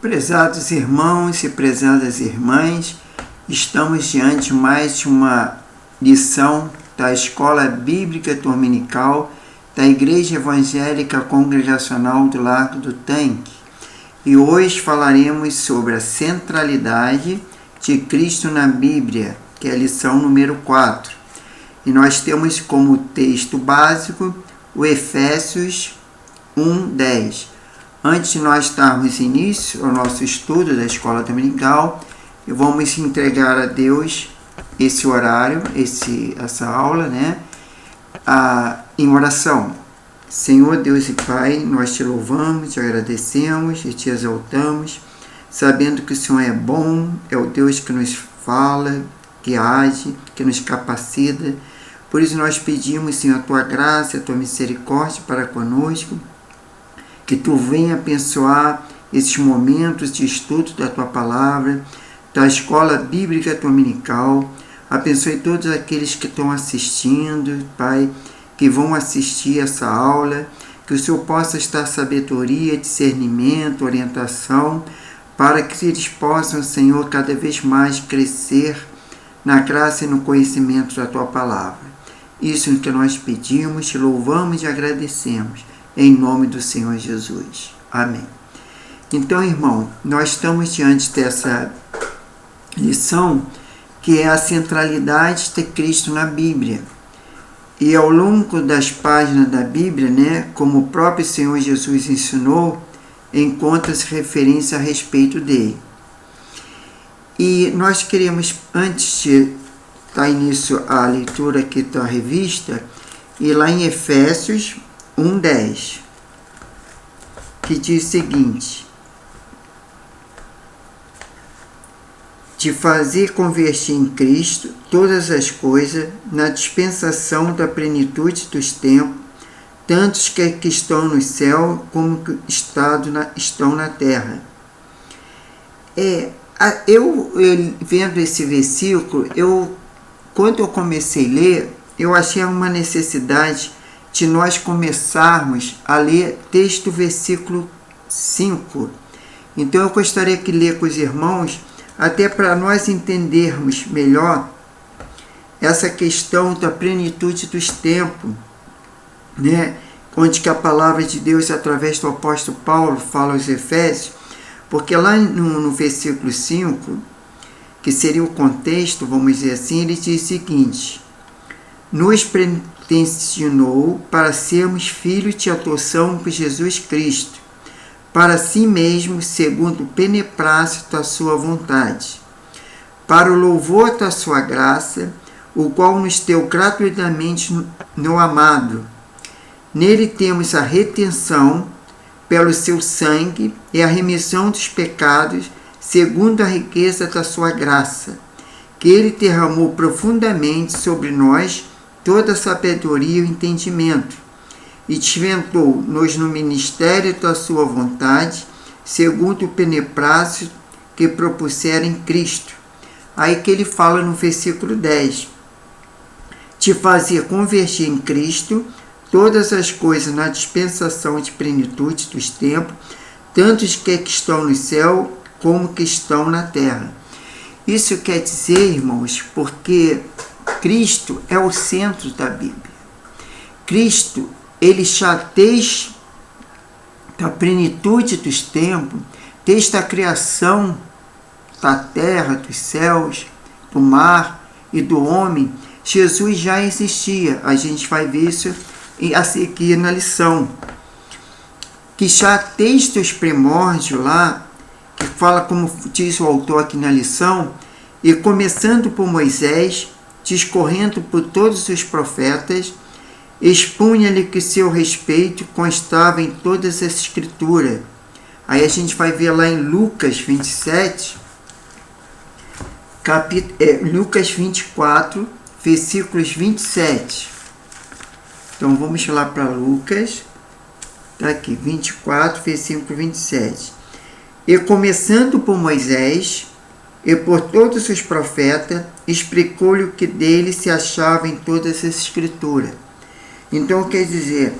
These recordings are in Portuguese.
Prezados irmãos e prezadas irmãs, estamos diante de mais de uma lição da Escola Bíblica Dominical da Igreja Evangélica Congregacional do Largo do Tanque. E hoje falaremos sobre a centralidade de Cristo na Bíblia, que é a lição número 4. E nós temos como texto básico o Efésios 1:10. Antes de nós darmos início ao nosso estudo da Escola Dominical, vamos entregar a Deus esse horário, essa aula, em oração. Senhor Deus e Pai, nós te louvamos, te agradecemos e te exaltamos, sabendo que o Senhor é bom, é o Deus que nos fala, que age, que nos capacita. Por isso nós pedimos, Senhor, a tua graça, a tua misericórdia para conosco, que tu venha abençoar esses momentos de estudo da tua palavra, da Escola Bíblica Dominical. Abençoe todos aqueles que estão assistindo, Pai, que vão assistir essa aula, que o Senhor possa estar sabedoria, discernimento, orientação, para que eles possam, Senhor, cada vez mais crescer na graça e no conhecimento da tua palavra. Isso é o que nós pedimos, te louvamos e agradecemos. Em nome do Senhor Jesus. Amém. Então, irmão, nós estamos diante dessa lição que é a centralidade de Cristo na Bíblia. E ao longo das páginas da Bíblia, como o próprio Senhor Jesus ensinou, encontra-se referência a respeito dele. E nós queremos, antes de dar início à leitura aqui da revista, ir lá em Efésios 1:10, que diz o seguinte: de fazer convergir em Cristo todas as coisas na dispensação da plenitude dos tempos, tanto os que estão no céu como que estão na terra. Eu vendo esse versículo, quando eu comecei a ler, eu achei uma necessidade de nós começarmos a ler desde o versículo 5. Então eu gostaria que ler com os irmãos, até para nós entendermos melhor essa questão da plenitude dos tempos, onde que a palavra de Deus, através do apóstolo Paulo, fala aos Efésios, porque lá no versículo 5, que seria o contexto, vamos dizer assim, ele diz o seguinte: nos predestinou para sermos filhos de adoção por Jesus Cristo, para si mesmo, segundo o beneplácito da sua vontade, para o louvor da sua graça, o qual nos deu gratuitamente no amado. Nele temos a redenção pelo seu sangue e a remissão dos pecados, segundo a riqueza da sua graça, que ele derramou profundamente sobre nós toda a sabedoria e o entendimento, e desventou-nos no ministério da sua vontade, segundo o beneplácito que propusera em Cristo. Aí que ele fala no versículo 10, de fazer convergir em Cristo todas as coisas na dispensação de plenitude dos tempos, tanto os que estão no céu como que estão na terra. Isso quer dizer, irmãos, porque Cristo é o centro da Bíblia. Cristo, ele já desde a plenitude dos tempos, desde a criação da terra, dos céus, do mar e do homem, Jesus já existia. A gente vai ver isso a seguir na lição. Que já desde os primórdios lá, que fala como diz o autor aqui na lição, e começando por Moisés, discorrendo por todos os profetas, expunha-lhe que seu respeito constava em todas as escrituras. Aí a gente vai ver lá em Lucas 27, Lucas 24, versículos 27. Então vamos lá para Lucas, está aqui, 24, versículo 27. E começando por Moisés, e por todos os profetas, explicou-lhe o que dele se achava em todas as escrituras. Então, quer dizer,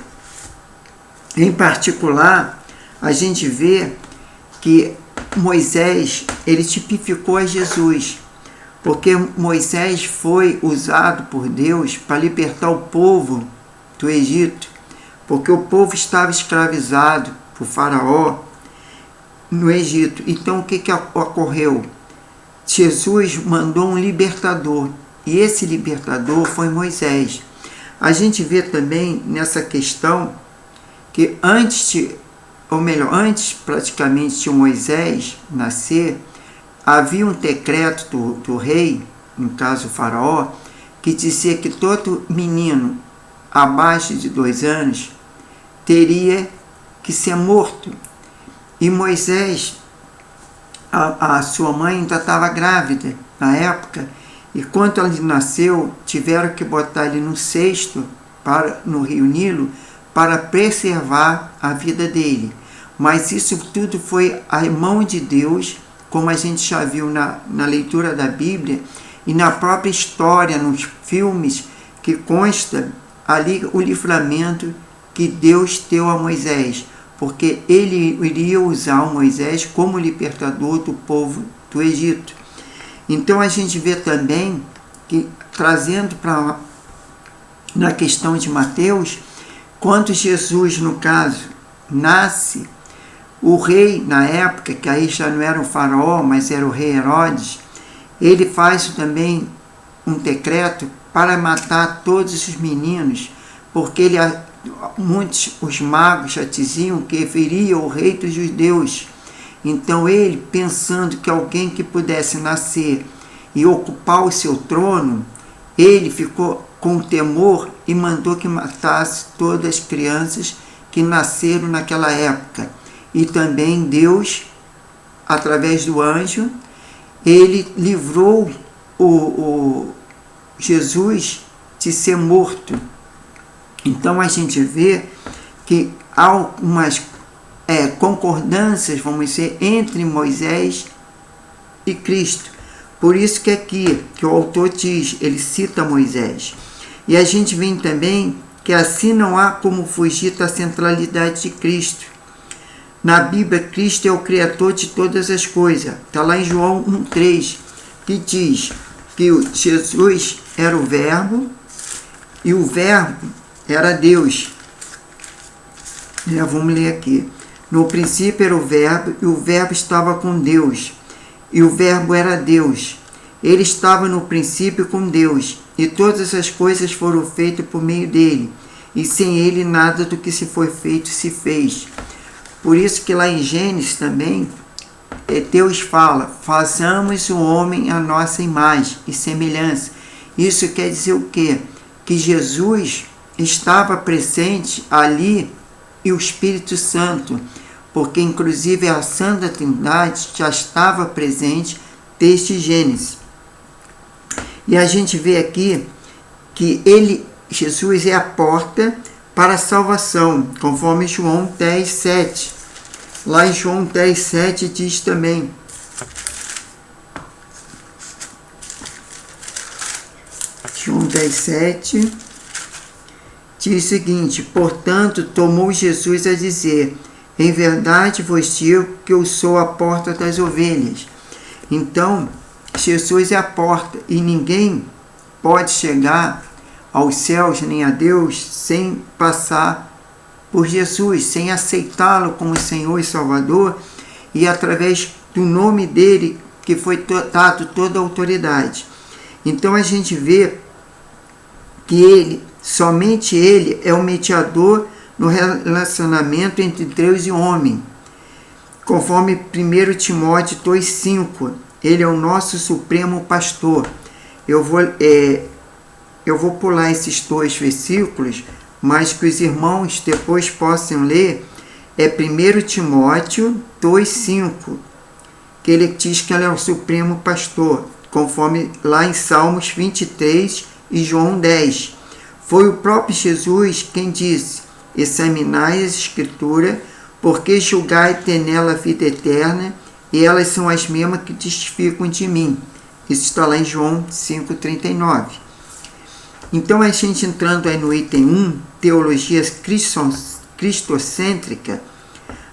em particular, a gente vê que Moisés, ele tipificou a Jesus, porque Moisés foi usado por Deus para libertar o povo do Egito, porque o povo estava escravizado por Faraó no Egito. Então o que ocorreu? Jesus mandou um libertador, e esse libertador foi Moisés. A gente vê também nessa questão que antes praticamente de Moisés nascer, havia um decreto do rei, no caso o Faraó, que dizia que todo menino abaixo de 2 anos teria que ser morto. E Moisés, a sua mãe ainda estava grávida na época, e quando ele nasceu, tiveram que botar ele no cesto no rio Nilo para preservar a vida dele. Mas isso tudo foi a mão de Deus, como a gente já viu na leitura da Bíblia e na própria história, nos filmes, que consta ali o livramento que Deus deu a Moisés, porque ele iria usar o Moisés como libertador do povo do Egito. Então a gente vê também que, trazendo para na questão de Mateus, quando Jesus, no caso, nasce, o rei, na época, que aí já não era o faraó, mas era o rei Herodes, ele faz também um decreto para matar todos os meninos, porque os magos já diziam que viria o rei dos judeus. Então ele, pensando que alguém que pudesse nascer e ocupar o seu trono, ele ficou com temor e mandou que matasse todas as crianças que nasceram naquela época. E também Deus, através do anjo, ele livrou o Jesus de ser morto. Então a gente vê que há algumas concordâncias, vamos dizer, entre Moisés e Cristo. Por isso que aqui, que o autor diz, ele cita Moisés. E a gente vê também que assim não há como fugir da centralidade de Cristo. Na Bíblia, Cristo é o Criador de todas as coisas. Está lá em João 1,3, que diz que Jesus era o Verbo e o Verbo era Deus. Vamos ler aqui. No princípio era o Verbo, e o Verbo estava com Deus, e o Verbo era Deus. Ele estava no princípio com Deus, e todas as coisas foram feitas por meio dele, e sem ele nada do que se foi feito se fez. Por isso que lá em Gênesis também, Deus fala, façamos o homem à nossa imagem e semelhança. Isso quer dizer o quê? Que Jesus estava presente ali e o Espírito Santo, porque inclusive a Santa Trindade já estava presente desde Gênesis. E a gente vê aqui que Jesus é a porta para a salvação, conforme João 10,7. Lá em João 10,7 diz também: João 10,7 diz o seguinte: portanto, tomou Jesus a dizer, em verdade vos digo que eu sou a porta das ovelhas. Então, Jesus é a porta, e ninguém pode chegar aos céus nem a Deus sem passar por Jesus, sem aceitá-lo como Senhor e Salvador, e através do nome dele que foi dado toda a autoridade. Então a gente vê que somente ele é o mediador no relacionamento entre Deus e homem. Conforme 1 Timóteo 2,5, ele é o nosso supremo pastor. Eu vou pular esses 2 versículos, mas que os irmãos depois possam ler. É 1 Timóteo 2,5, que ele diz que ele é o supremo pastor, conforme lá em Salmos 23 e João 10. Foi o próprio Jesus quem disse: examinai as Escrituras, porque julgai ter nela a vida eterna, e elas são as mesmas que testificam de mim. Isso está lá em João 5,39. Então, a gente entrando aí no item 1, teologia cristocêntrica,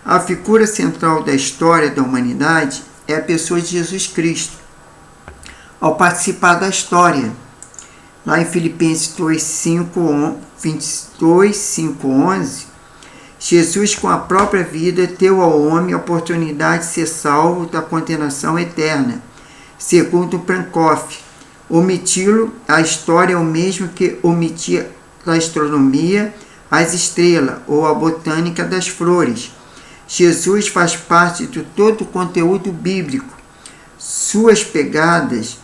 A figura central da história da humanidade é a pessoa de Jesus Cristo. Ao participar da história, lá em Filipenses 2:5-11, Jesus, com a própria vida, deu ao homem a oportunidade de ser salvo da condenação eterna. Segundo Prankoff, omiti-lo, a história é o mesmo que omitir a astronomia, as estrelas ou a botânica das flores. Jesus faz parte de todo o conteúdo bíblico. Suas pegadas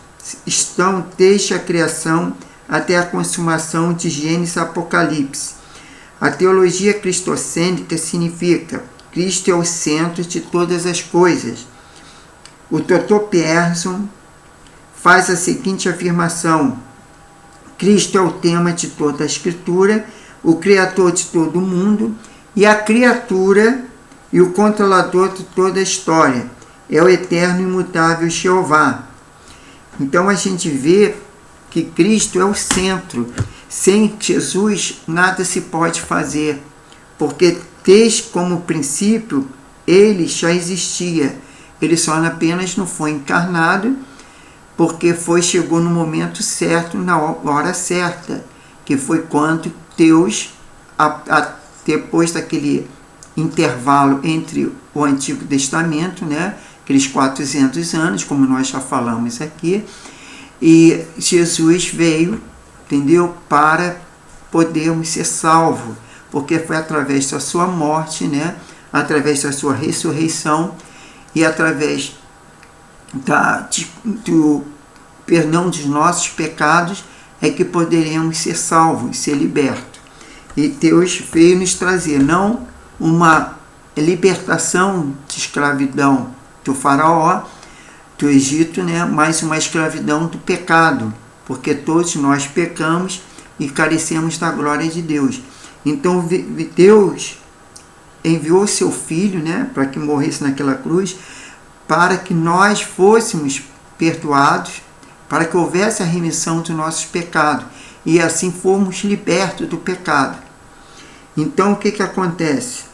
estão desde a criação até a consumação de Gênesis e Apocalipse. A teologia cristocêntrica significa Cristo é o centro de todas as coisas. O Dr. Pearson faz a seguinte afirmação: Cristo é o tema de toda a Escritura, o Criador de todo o mundo e a criatura e o controlador de toda a história. É o eterno e imutável Jeová. Então a gente vê que Cristo é o centro. Sem Jesus nada se pode fazer, porque desde como princípio ele já existia. Ele só apenas não foi encarnado porque chegou no momento certo, na hora certa, que foi quando Deus, depois daquele intervalo entre o Antigo Testamento, né, aqueles 400 anos, como nós já falamos aqui, e Jesus veio, entendeu, para podermos ser salvos, porque foi através da sua morte, né, através da sua ressurreição e através do perdão dos nossos pecados é que poderemos ser salvos, ser libertos. E Deus veio nos trazer não uma libertação de escravidão do faraó, do Egito, né, mas uma escravidão do pecado, porque todos nós pecamos e carecemos da glória de Deus. Então Deus enviou seu Filho, né, para que morresse naquela cruz, para que nós fôssemos perdoados, para que houvesse a remissão dos nossos pecados, e assim fomos libertos do pecado. Então o que acontece?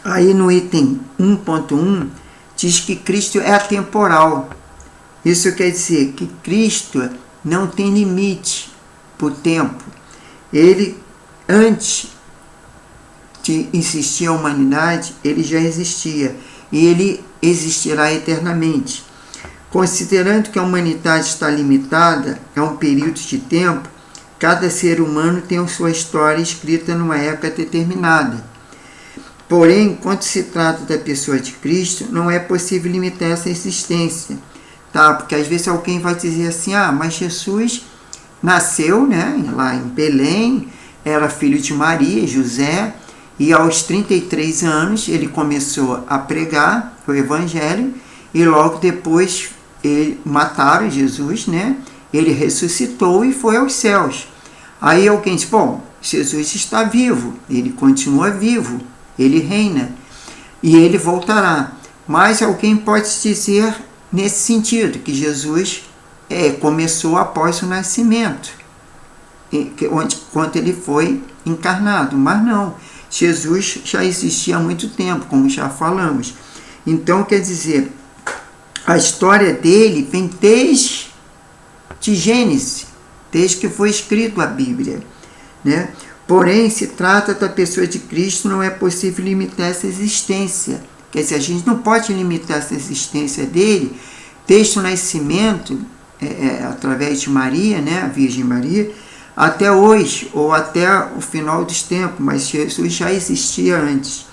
Aí no item 1.1 diz que Cristo é atemporal. Isso quer dizer que Cristo não tem limite por tempo. Ele, antes de existir a humanidade, ele já existia. E ele existirá eternamente. Considerando que a humanidade está limitada a um período de tempo, cada ser humano tem a sua história escrita numa época determinada. Porém, quando se trata da pessoa de Cristo, não é possível limitar essa existência. Tá? Porque às vezes alguém vai dizer assim, mas Jesus nasceu, né, lá em Belém, era filho de Maria, José, e aos 33 anos ele começou a pregar o Evangelho, e logo depois mataram Jesus, né? Ele ressuscitou e foi aos céus. Aí alguém diz, bom, Jesus está vivo, ele continua vivo, ele reina, e ele voltará. Mas alguém pode dizer nesse sentido, que Jesus começou após o nascimento, quando ele foi encarnado. Mas não, Jesus já existia há muito tempo, como já falamos. Então, quer dizer, a história dele vem desde Gênesis, desde que foi escrito a Bíblia, né? Porém, se trata da pessoa de Cristo, não é possível limitar essa existência. Quer dizer, a gente não pode limitar essa existência dele desde o nascimento, através de Maria, né, a Virgem Maria, até hoje, ou até o final dos tempos, mas Jesus já existia antes.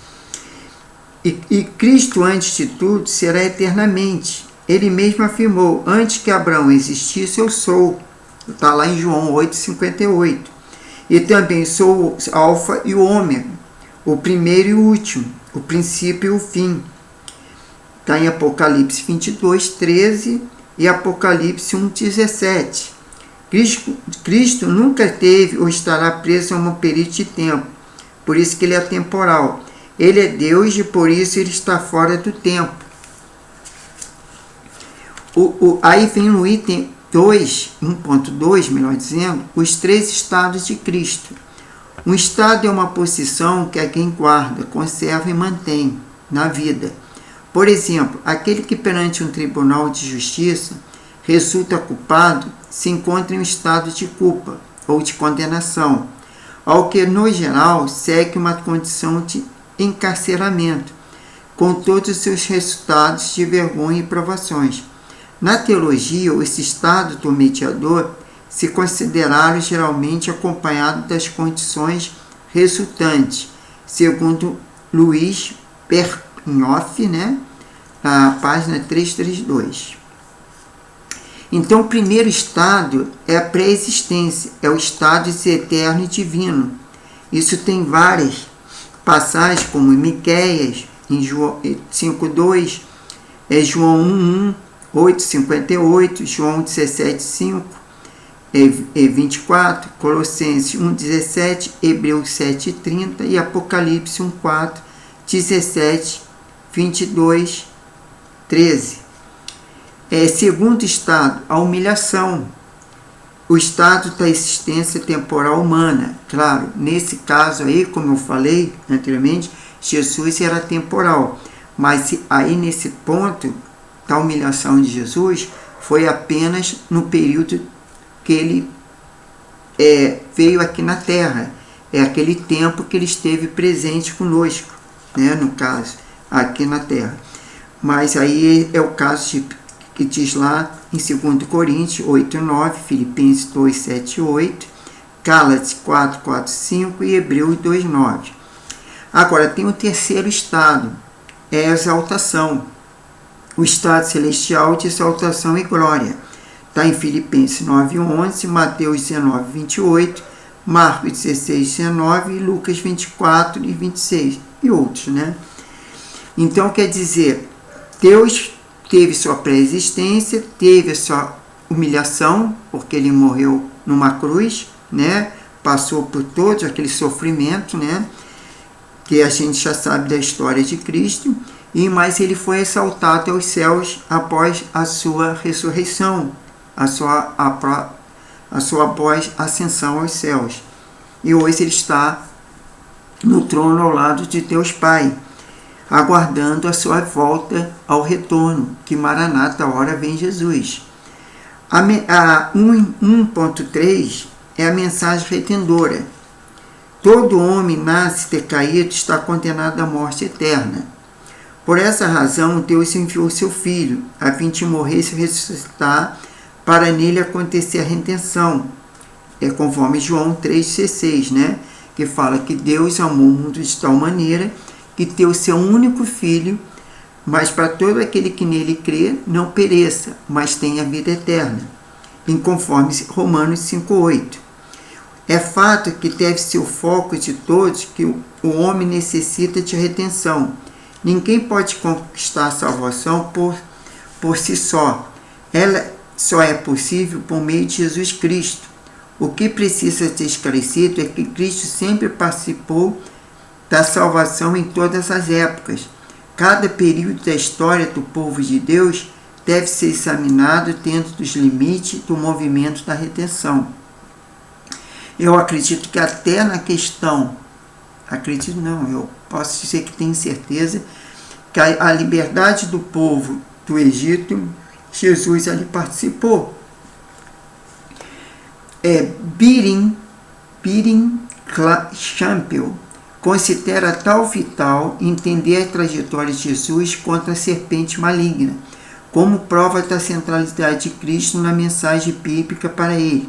E Cristo, antes de tudo, será eternamente. Ele mesmo afirmou, antes que Abraão existisse, eu sou. Está lá em João 8,58. E também sou o alfa e o ômega, o primeiro e o último, o princípio e o fim. Está em Apocalipse 22:13 e Apocalipse 1:17. Cristo nunca teve ou estará preso a um período de tempo, por isso que ele é temporal. Ele é Deus e por isso ele está fora do tempo. Aí vem no item 1.2, melhor dizendo, os três estados de Cristo. Um estado é uma posição que alguém guarda, conserva e mantém na vida. Por exemplo, aquele que perante um tribunal de justiça resulta culpado se encontra em um estado de culpa ou de condenação, ao que no geral segue uma condição de encarceramento, com todos os seus resultados de vergonha e provações. Na teologia, esse estado do mediador se consideraram geralmente acompanhado das condições resultantes, segundo Luiz Perpignoff, na página 332. Então, o primeiro estado é a pré-existência, é o estado de ser eterno e divino. Isso tem várias passagens, como em Miqueias, em João 5:2, João 1:1, 8:58, João 17:5, 24, Colossenses 1:17, Hebreus 7:30 e Apocalipse 1:4, 17, 22, 13. Segundo estado, a humilhação. O estado da existência temporal humana. Claro, nesse caso aí, como eu falei anteriormente, Jesus era temporal. Mas aí nesse ponto da humilhação de Jesus foi apenas no período que ele veio aqui na Terra. É aquele tempo que ele esteve presente conosco, no caso, aqui na Terra. Mas aí é o caso que diz lá em 2 Coríntios 8:9, Filipenses 2:7-8, Gálatas 4:4-5 e Hebreus 2:9. Agora, tem o terceiro estado, é a exaltação. O estado celestial de exaltação e glória. Está em Filipenses 9:11, Mateus 19:28, Marcos 16:19 e Lucas 24 e 26 e outros, Então, quer dizer, Deus teve sua pré-existência, teve a sua humilhação, porque ele morreu numa cruz, passou por todo aquele sofrimento, que a gente já sabe da história de Cristo, mas ele foi exaltado aos céus após a sua ressurreição, a sua após ascensão aos céus. E hoje ele está no trono ao lado de Deus Pai, aguardando a sua volta ao retorno, que Maranata, a hora vem Jesus. A 1.3 é a mensagem redentora. Todo homem nasce decaído está condenado à morte eterna. Por essa razão, Deus enviou seu Filho, a fim de morrer e se ressuscitar, para nele acontecer a redenção. É conforme João 3,16, que fala que Deus amou o mundo de tal maneira que deu seu único Filho, mas para todo aquele que nele crê, não pereça, mas tenha vida eterna, em conforme Romanos 5,8. É fato que deve ser o foco de todos que o homem necessita de redenção. Ninguém pode conquistar a salvação por si só. Ela só é possível por meio de Jesus Cristo. O que precisa ser esclarecido é que Cristo sempre participou da salvação em todas as épocas. Cada período da história do povo de Deus deve ser examinado dentro dos limites do movimento da redenção. Eu acredito que até na questão, eu posso dizer que tenho certeza que a liberdade do povo do Egito, Jesus ali participou. Birin Champel considera tal vital entender a trajetória de Jesus contra a serpente maligna, como prova da centralidade de Cristo na mensagem bíblica para ele.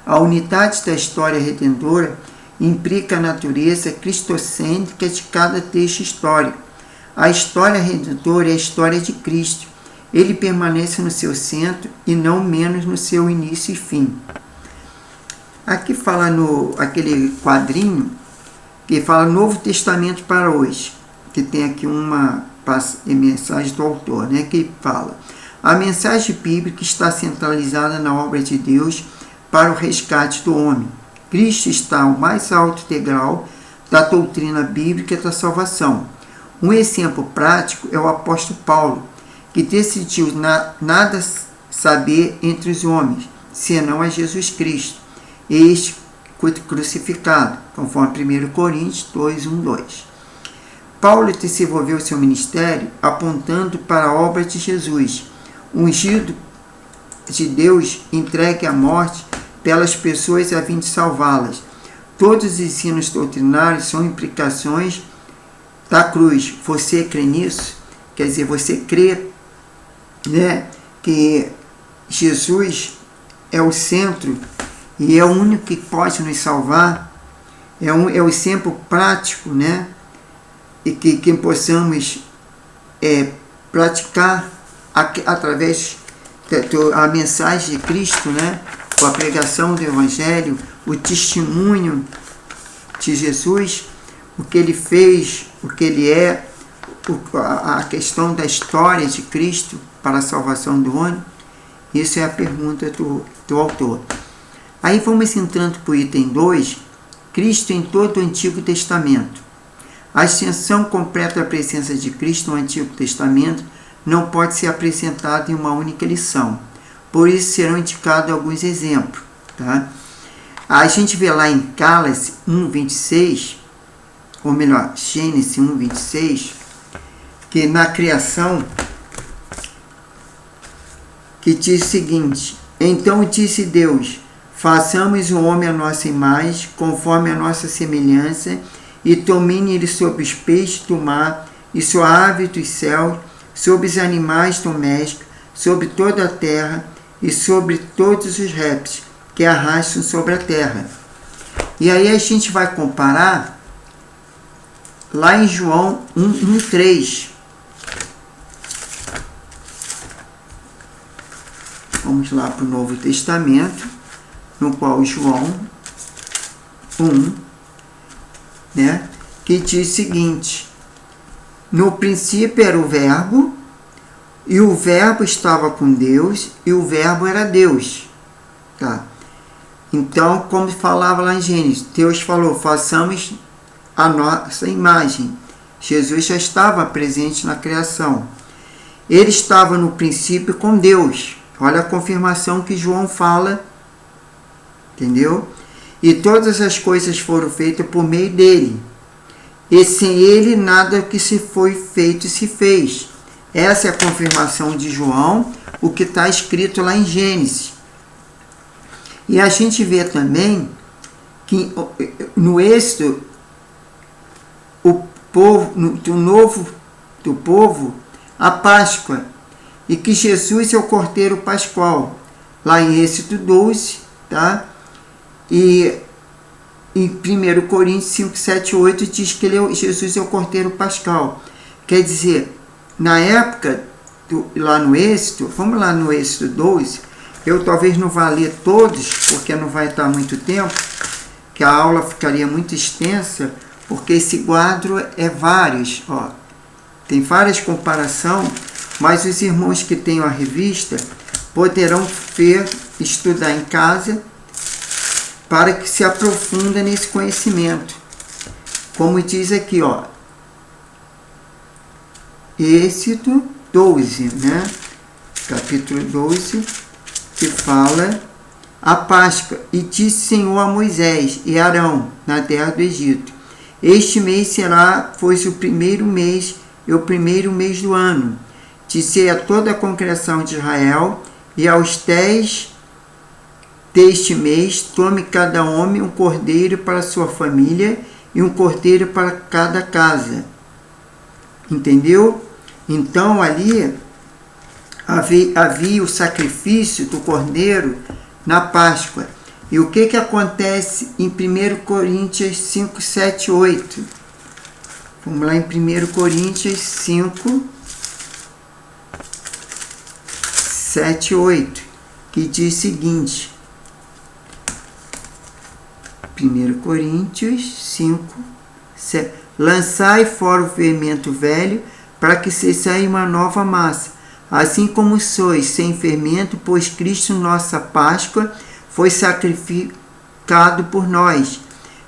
A unidade da história redentora implica a natureza cristocêntrica de cada texto histórico. A história redentora é a história de Cristo. Ele permanece no seu centro e não menos no seu início e fim. Aqui fala aquele quadrinho que fala Novo Testamento para hoje, que tem aqui uma mensagem do autor, que fala: a mensagem bíblica está centralizada na obra de Deus para o resgate do homem. Cristo está ao mais alto degrau da doutrina bíblica da salvação. Um exemplo prático é o apóstolo Paulo, que decidiu nada saber entre os homens, senão a Jesus Cristo. Este crucificado, conforme 1 Coríntios 2, 1, 2. Paulo desenvolveu seu ministério apontando para a obra de Jesus, ungido de Deus, entregue à morte pelas pessoas a fim de salvá-las. Todos os ensinos doutrinários são implicações da cruz. Você crê nisso? Quer dizer, você crê, né, que Jesus é o centro e é o único que pode nos salvar? É o exemplo prático, né? E que possamos praticar através da mensagem de Cristo, né? Com a pregação do Evangelho, o testemunho de Jesus, o que ele fez, o que ele é, a questão da história de Cristo para a salvação do homem. Isso é a pergunta do autor. Aí vamos entrando para o item 2, Cristo em todo o Antigo Testamento. A extensão completa da presença de Cristo no Antigo Testamento não pode ser apresentada em uma única lição. Por isso serão indicados alguns exemplos. Tá? A gente vê lá em Gálatas 1:26, ou melhor, Gênesis 1:26, que na criação, que diz o seguinte: então disse Deus, façamos o homem à nossa imagem, conforme a nossa semelhança, e domine ele sobre os peixes do mar, e sobre a ave dos céus, sobre os animais domésticos, sobre toda a terra, e sobre todos os répteis que arrastam sobre a terra. E aí a gente vai comparar lá em João 1:3. Vamos lá para o Novo Testamento, no qual João 1, né, que diz o seguinte: no princípio era o Verbo, e o Verbo estava com Deus, e o Verbo era Deus. Tá? Então, como falava lá em Gênesis, Deus falou, façamos a nossa imagem. Jesus já estava presente na criação. Ele estava no princípio com Deus. Olha a confirmação que João fala, entendeu? E todas as coisas foram feitas por meio dele. E sem ele nada que se foi feito se fez. Essa é a confirmação de João, o que está escrito lá em Gênesis. E a gente vê também que no Êxodo, o povo, do povo, a Páscoa, e que Jesus é o Cordeiro Pascual, lá em Êxodo 12, tá? E em 1 Coríntios 5, 7, 8 diz que Jesus é o Cordeiro Pascal. Quer dizer, na época, lá no Êxodo, vamos lá no Êxodo 12, eu talvez não vá ler todos, porque não vai estar muito tempo, que a aula ficaria muito extensa, porque esse quadro é vários, ó, tem várias comparações, mas os irmãos que tenham a revista poderão estudar em casa, para que se aprofunda nesse conhecimento. Como diz aqui, ó, Êxodo 12, né? Capítulo 12, que fala a Páscoa. E disse o Senhor a Moisés e Arão, na terra do Egito: este mês fosse o primeiro mês, e o primeiro mês do ano. Disse a toda a congregação de Israel, e aos 10 deste mês, tome cada homem um cordeiro para sua família e um cordeiro para cada casa. Entendeu? Então ali havia o sacrifício do cordeiro na Páscoa. E o que acontece em 1 Coríntios 5, 7, 8? Vamos lá em 1 Coríntios 5, 7, 8, que diz o seguinte: 1 Coríntios 5, 7. Lançai fora o fermento velho, para que se saia uma nova massa, assim como sois sem fermento, pois Cristo, nossa Páscoa, foi sacrificado por nós,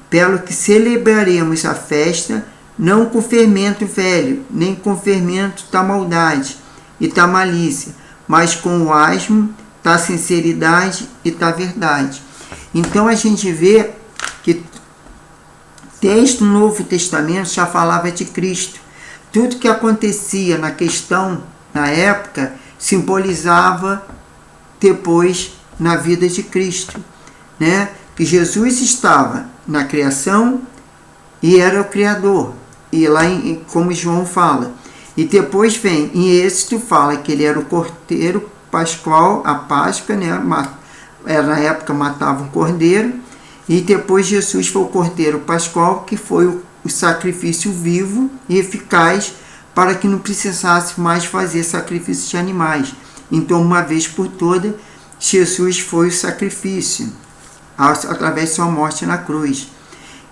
pelo que celebraremos a festa, não com fermento velho, nem com fermento da maldade e da malícia, mas com o asmo da sinceridade e da verdade. Então a gente vê Desde o Novo Testamento já falava de Cristo. Tudo que acontecia na época, simbolizava depois na vida de Cristo, né? Que Jesus estava na criação e era o Criador. E lá, como João fala, e depois vem, em Êxodo fala que ele era o Cordeiro Pascual, a Páscoa, né? Na época matava um cordeiro, e depois Jesus foi o Cordeiro Pascual, que foi o sacrifício vivo e eficaz para que não precisasse mais fazer sacrifício de animais. Então, uma vez por toda, Jesus foi o sacrifício, através de sua morte na cruz.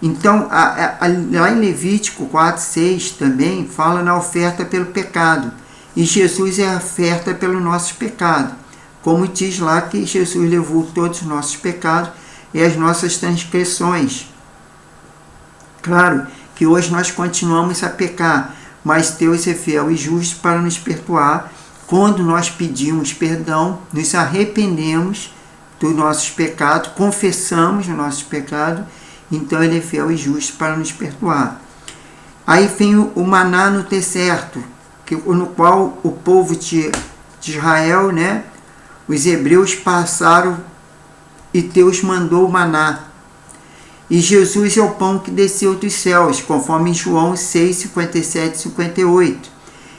Então, lá em Levítico 4:6 também fala na oferta pelo pecado. E Jesus é a oferta pelo nosso pecado. Como diz lá que Jesus levou todos os nossos pecados e as nossas transgressões. Claro que hoje nós continuamos a pecar, mas Deus é fiel e justo para nos perdoar. Quando nós pedimos perdão, nos arrependemos dos nossos pecados, confessamos os nossos pecados, então ele é fiel e justo para nos perdoar. Aí vem o maná no deserto, no qual o povo de Israel, né, os hebreus passaram e Deus mandou o maná. E Jesus é o pão que desceu dos céus, conforme em João 6, 57 e 58.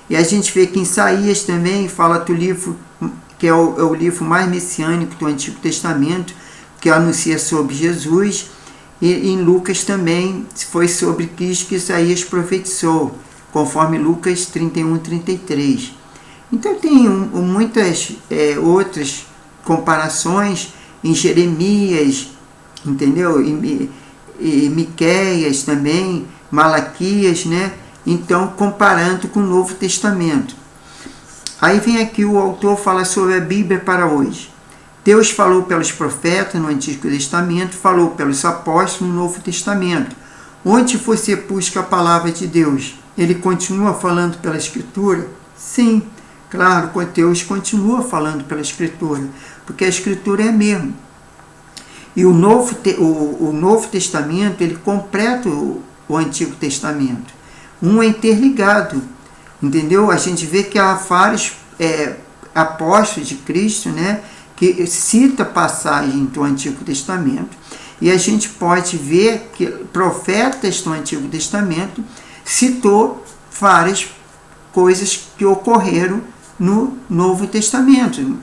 E a gente vê que em Isaías também fala do livro, que é o livro mais messiânico do Antigo Testamento, que anuncia sobre Jesus. E em Lucas também foi sobre Cristo que Isaías profetizou, conforme Lucas 31, 33. Então tem muitas outras comparações em Jeremias, entendeu? E Miqueias também, Malaquias, né? Então, comparando com o Novo Testamento. Aí vem aqui o autor fala sobre a Bíblia para hoje. Deus falou pelos profetas no Antigo Testamento, falou pelos apóstolos no Novo Testamento. Onde você busca a palavra de Deus, ele continua falando pela Escritura? Sim, claro, Deus continua falando pela Escritura, porque a Escritura é a mesma. E o Novo Testamento, ele completa o Antigo Testamento. Um é interligado, entendeu? A gente vê que há vários apóstolos de Cristo, né, que cita passagens do Antigo Testamento, e a gente pode ver que profetas do Antigo Testamento citou várias coisas que ocorreram no Novo Testamento,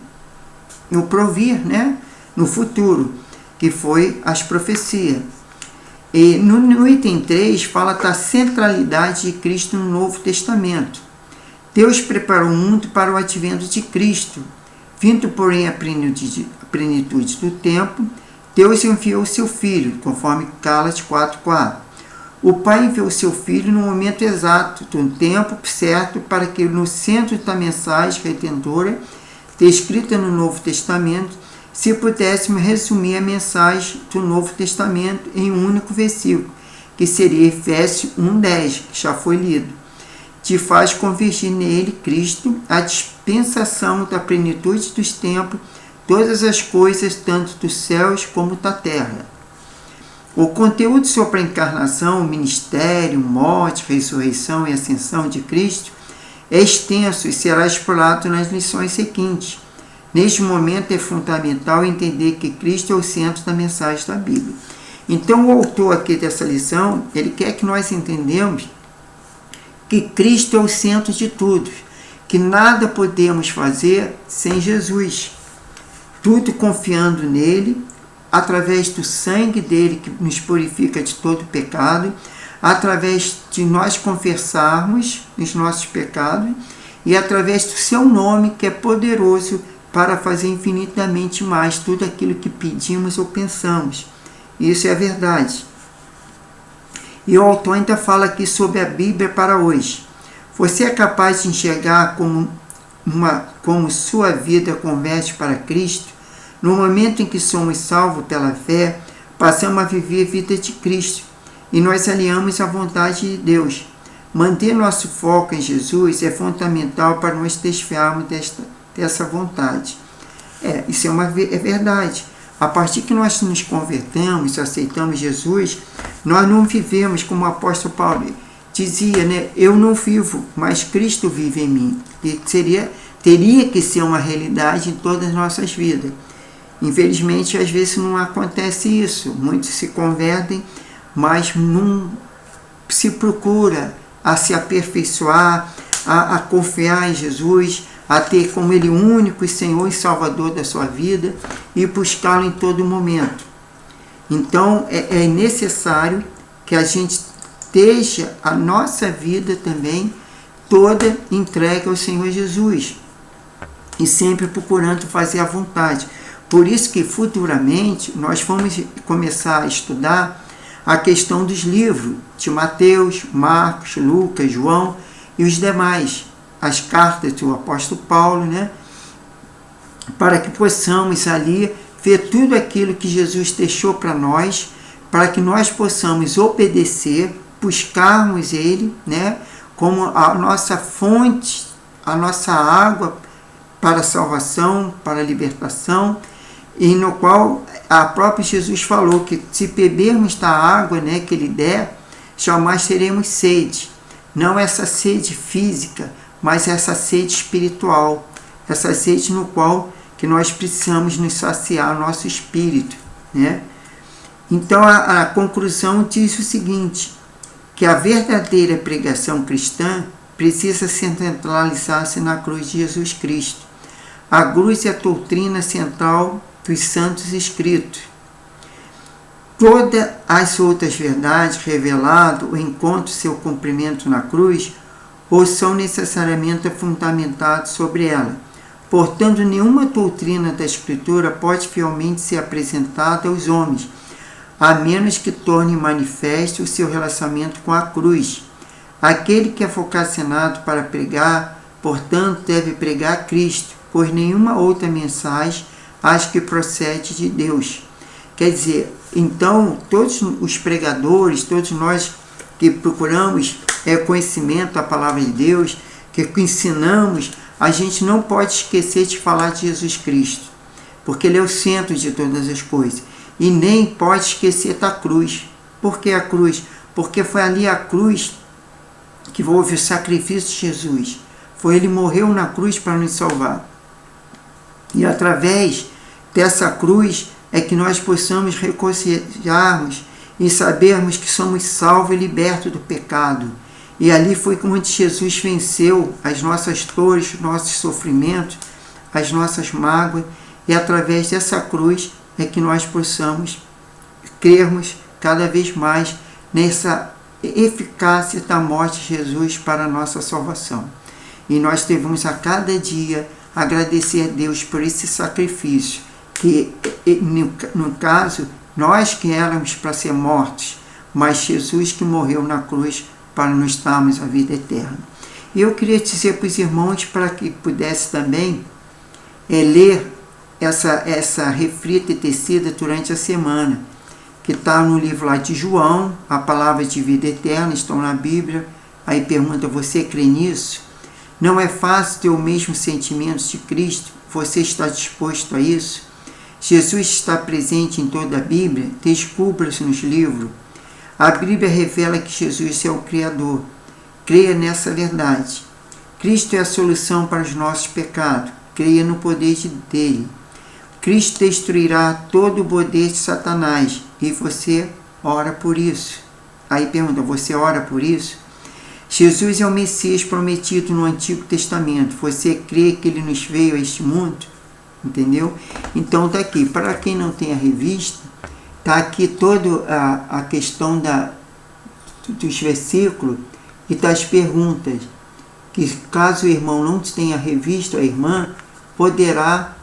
no provir, né, no futuro, que foi as profecias. E no item 3 fala da centralidade de Cristo no Novo Testamento. Deus preparou o mundo para o advento de Cristo. Vindo, porém, a plenitude do tempo, Deus enviou seu Filho, conforme Gálatas 4:4. O Pai enviou seu Filho no momento exato, no tempo certo, para que no centro da mensagem redentora, descrita no Novo Testamento, se pudéssemos resumir a mensagem do Novo Testamento em um único versículo, que seria Efésios 1:10, que já foi lido. Te faz convergir nele, Cristo, a dispensação da plenitude dos tempos, todas as coisas, tanto dos céus como da terra. O conteúdo sobre a encarnação, ministério, morte, ressurreição e ascensão de Cristo é extenso e será explorado nas lições seguintes. Neste momento é fundamental entender que Cristo é o centro da mensagem da Bíblia. Então o autor aqui dessa lição, ele quer que nós entendamos que Cristo é o centro de tudo, que nada podemos fazer sem Jesus. Tudo confiando nele, através do sangue dele que nos purifica de todo pecado, através de nós confessarmos os nossos pecados e através do seu nome que é poderoso para fazer infinitamente mais tudo aquilo que pedimos ou pensamos. Isso é a verdade. E o autor ainda fala aqui sobre a Bíblia para hoje. Você é capaz de enxergar como sua vida converte para Cristo? No momento em que somos salvos pela fé, passamos a viver a vida de Cristo e nós alinhamos à vontade de Deus. Manter nosso foco em Jesus é fundamental para nós desfiarmos dessa vontade. Isso é verdade. A partir que nós nos convertemos, aceitamos Jesus, Nós não vivemos, como o apóstolo Paulo dizia, né? Eu não vivo, mas Cristo vive em mim. E teria que ser uma realidade em todas as nossas vidas. Infelizmente, às vezes não acontece isso. Muitos se convertem, mas não se procura a se aperfeiçoar, a confiar em Jesus, a ter como Ele único Senhor e Salvador da sua vida e buscá-lo em todo momento. Então, é necessário que a gente esteja a nossa vida também toda entregue ao Senhor Jesus e sempre procurando fazer a vontade. Por isso que futuramente nós vamos começar a estudar a questão dos livros de Mateus, Marcos, Lucas, João e os demais, as cartas do apóstolo Paulo, né? Para que possamos ali ver tudo aquilo que Jesus deixou para nós, para que nós possamos obedecer, buscarmos Ele, né? Como a nossa fonte, a nossa água para a salvação, para a libertação, e no qual a própria Jesus falou que se bebermos da água, né, que Ele der, jamais teremos sede. Não essa sede física, mas essa sede espiritual, essa sede no qual que nós precisamos nos saciar o nosso espírito, né? Então a conclusão diz o seguinte, que a verdadeira pregação cristã precisa centralizar-se na cruz de Jesus Cristo. A cruz é a doutrina central dos santos escritos. Todas as outras verdades reveladas ou encontram seu cumprimento na cruz ou são necessariamente fundamentadas sobre ela. Portanto, nenhuma doutrina da Escritura pode fielmente ser apresentada aos homens, a menos que torne manifesto o seu relacionamento com a cruz. Aquele que é vocacionado para pregar, portanto, deve pregar Cristo, pois nenhuma outra mensagem acho que procede de Deus. Quer dizer, então, todos os pregadores, todos nós que procuramos conhecimento da palavra de Deus, que ensinamos, a gente não pode esquecer de falar de Jesus Cristo, porque Ele é o centro de todas as coisas. E nem pode esquecer da cruz. Por que a cruz? Porque foi ali a cruz que houve o sacrifício de Jesus. Ele morreu na cruz para nos salvar. E através dessa cruz é que nós possamos reconciliarmos e sabermos que somos salvos e libertos do pecado. E ali foi onde Jesus venceu as nossas dores, os nossos sofrimentos, as nossas mágoas. E através dessa cruz é que nós possamos crermos cada vez mais nessa eficácia da morte de Jesus para a nossa salvação. E nós devemos a cada dia agradecer a Deus por esse sacrifício, que no caso, nós que éramos para ser mortos, mas Jesus que morreu na cruz para nos darmos a vida eterna. E eu queria dizer para os irmãos, para que pudesse também ler essa reflita e tecida durante a semana, que está no livro lá de João, a palavra de vida eterna, estão na Bíblia. Aí pergunta, você crê nisso? Não é fácil ter o mesmo sentimento de Cristo? Você está disposto a isso? Jesus está presente em toda a Bíblia? Descubra-se nos livros. A Bíblia revela que Jesus é o Criador. Creia nessa verdade. Cristo é a solução para os nossos pecados. Creia no poder dele. Cristo destruirá todo o poder de Satanás. E você ora por isso. Aí pergunta, você ora por isso? Jesus é o Messias prometido no Antigo Testamento. Você crê que ele nos veio a este mundo? Entendeu? Então está aqui. Para quem não tem a revista, está aqui toda a questão dos versículos e das perguntas. Que caso o irmão não tenha a revista, a irmã poderá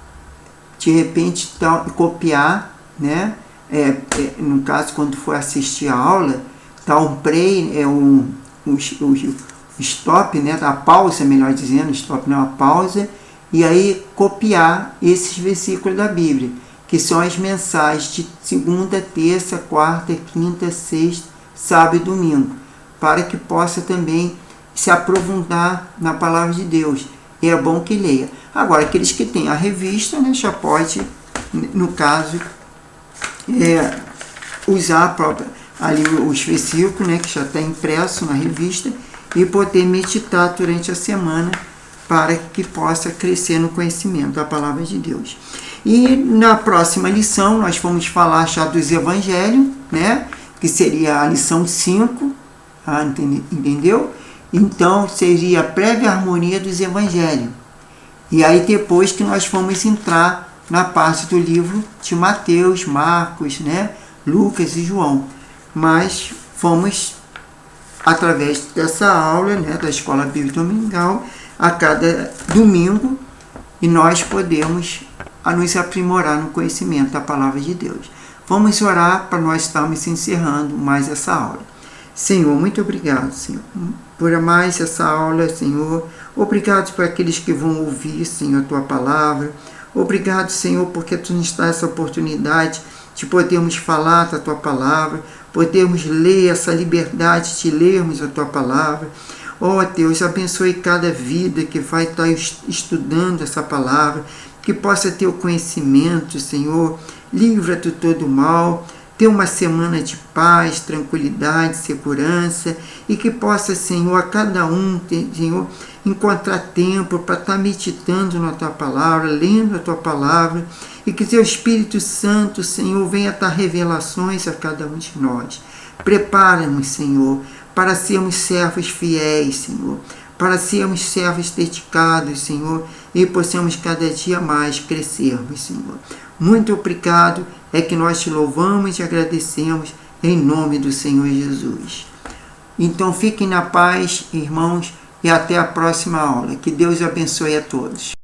de repente copiar, né? No caso, quando for assistir a aula, está um play, stop, né? A pausa, melhor dizendo, stop não, a pausa, e aí copiar esses versículos da Bíblia, que são as mensagens de segunda, terça, quarta, quinta, sexta, sábado e domingo, para que possa também se aprofundar na palavra de Deus. E é bom que leia. Agora, aqueles que têm a revista, né, já pode, no caso, usar a própria. ali os versículos, né, que já está impresso na revista, e poder meditar durante a semana para que possa crescer no conhecimento da palavra de Deus. E na próxima lição nós vamos falar já dos evangelhos, né, que seria a lição 5, entendeu? Então seria a prévia harmonia dos evangelhos. E aí depois que nós vamos entrar na parte do livro de Mateus, Marcos, né, Lucas e João. Mas fomos, através dessa aula, né, da Escola Bíblica Dominical, a cada domingo, e nós podemos nos aprimorar no conhecimento da Palavra de Deus. Vamos orar para nós estarmos encerrando mais essa aula. Senhor, muito obrigado, Senhor, por mais essa aula, Senhor. Obrigado por aqueles que vão ouvir, Senhor, a Tua Palavra. Obrigado, Senhor, porque Tu nos dá essa oportunidade de podermos falar da Tua Palavra, podermos ler essa liberdade de lermos a Tua Palavra. Ó Deus, abençoe cada vida que vai estar estudando essa palavra, que possa ter o conhecimento, Senhor, livra de todo mal, ter uma semana de paz, tranquilidade, segurança, e que possa, Senhor, a cada um, Senhor, encontrar tempo para estar meditando na Tua Palavra, lendo a Tua Palavra, e que Teu Espírito Santo, Senhor, venha dar revelações a cada um de nós. Prepara-nos, Senhor, para sermos servos fiéis, Senhor, para sermos servos dedicados, Senhor, e possamos cada dia mais crescermos, Senhor. Muito obrigado, é que nós Te louvamos e agradecemos em nome do Senhor Jesus. Então fiquem na paz, irmãos, e até a próxima aula. Que Deus abençoe a todos.